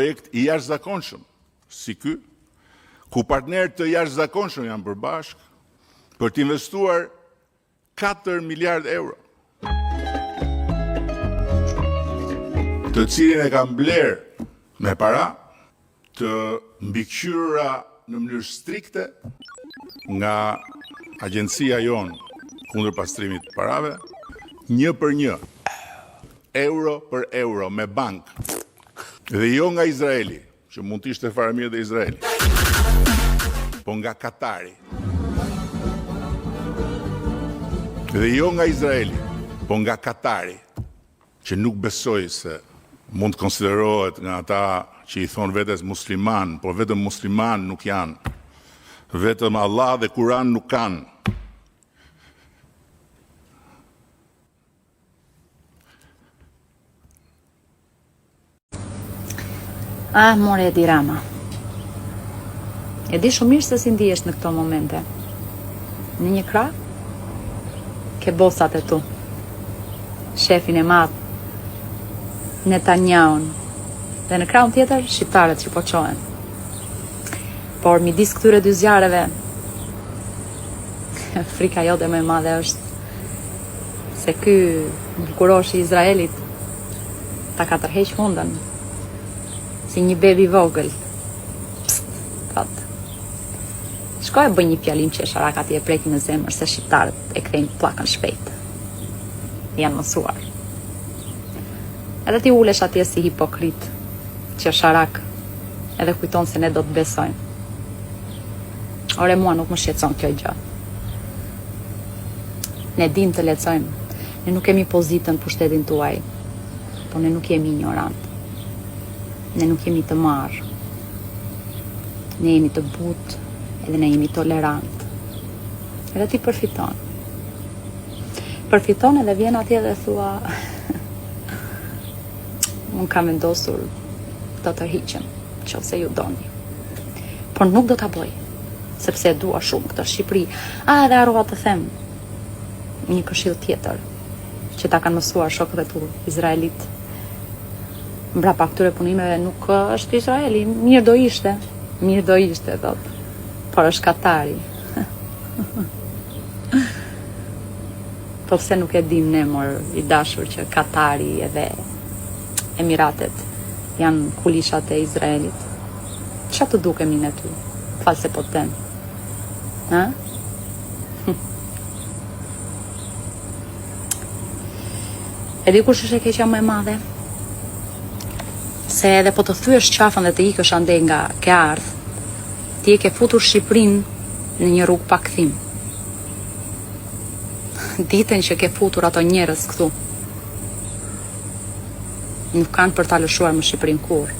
projekt i jashtëzakonshëm, si ky, ku partnerët të jashtëzakonshëm janë përbashkë për të investuar 4 miliard euro, të cilin e kam bler me para të mbikëqyrura në mënyrë strikte nga agjencia jonë kundër pastrimit të parave, 1 për 1, euro për euro me bank, dhe jo nga Izraeli, që mund të ishte fare mirë dhe Izraeli, po nga Katari. Dhe jo nga Izraeli, po nga Katari, që nuk besoj se mund të konsiderohet nga ata që i thonë vetes musliman, por vetëm musliman nuk janë, vetëm Allah dhe Kur'an nuk kanë. More Edi Rama. E di shumë mirë se si ndihesh në këto momente. Në një krah, ke bosat e tu. Shefin e madh, Netanyahu, dhe në krahun tjetër, shqiptarët që po qohen. Por midis këtyre dy zjarreve, frika jote më e madhe është se ky bukurosh i Izraelit ta ka tërheq fundën si një bebi vogël. Pst, thot. Shkoj e bëj një fjalim që Sharak ati e preki në zemër se shqiptarët e kthejnë pllakën shpejt. Janë mësuar. Edhe ti ulesh atje si hipokrit që Sharak edhe kujton se ne do të besojmë. Ore mua nuk më shqetëson kjo gjë. Ne dim të lexojmë. Ne nuk kemi pozitën për shtetin tuaj, por ne nuk jemi ignorant. Ne nuk jemi të marrë. Ne jemi të butë, edhe ne jemi tolerant. Edhe ti përfiton. Përfiton edhe vjen atje dhe thua unë kam vendosur të tërhiqem, nëse ju doni. Por nuk do ta bëj, sepse e dua shumë këtë Shqipëri. Dhe harrova të them një këshill tjetër që ta kanë mësuar shokët e tu izraelit. Mbrapa këtyre punimeve nuk është Izraeli, mirë do ishte, thot. Por është Katari. Po pse nuk e dim ne mor i dashur që Katari edhe Emiratet janë kulishat e Izraelit. Çfarë të dukemi ne ty? Falë se po të them. Ha? E di kush është e keqja më e madhe? Se edhe po të thyesh qafën dhe të ikësh andej nga ke ardh, ti e ke futur Shqipërinë në një rrugë pa kthim. Ditën që ke futur ato njerëz këtu, nuk kanë për ta lëshuar më Shqipërinë kur.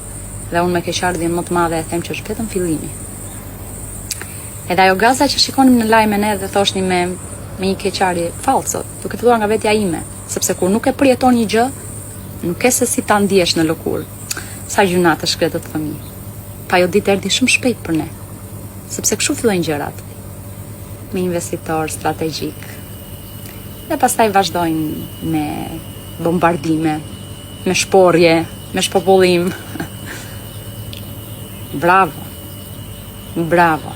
Dhe unë me keqardhjen më të madhe e them që është vetëm fillimi. Edhe ajo gaza që shikonim në lajme ne dhe thoshni me një keqardhje falso, duke filluar nga vetja ime, sepse kur nuk e përjeton një gjë, nuk e se si ta ndjesh në lëkurë. Sa gjuna të shkretët fëmijë. Pa jo ditë erdhi shumë shpejt për ne, sepse kështu fillojnë gjërat, me investitor strategjik, dhe pastaj vazhdojnë me bombardime, me shporje, me shpopullim. Bravo, bravo.